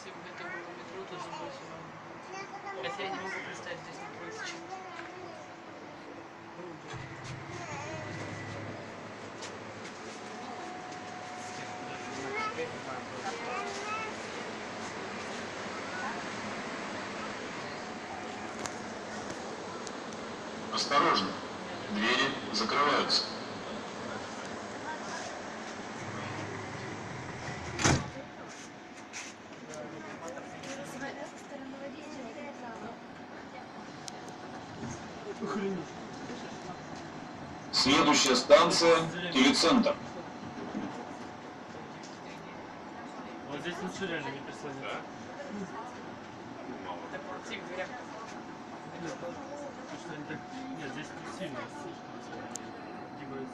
если бы это было метро, то сбросило. Хотя я не могу представить здесь находится чем-то. Осторожно, двери закрываются. Следующая станция – Телецентр. Вот здесь лучше реально не прислониться. Так, подойти к дверям. Потому что они так... Нет, здесь не сильно, слишком сильно.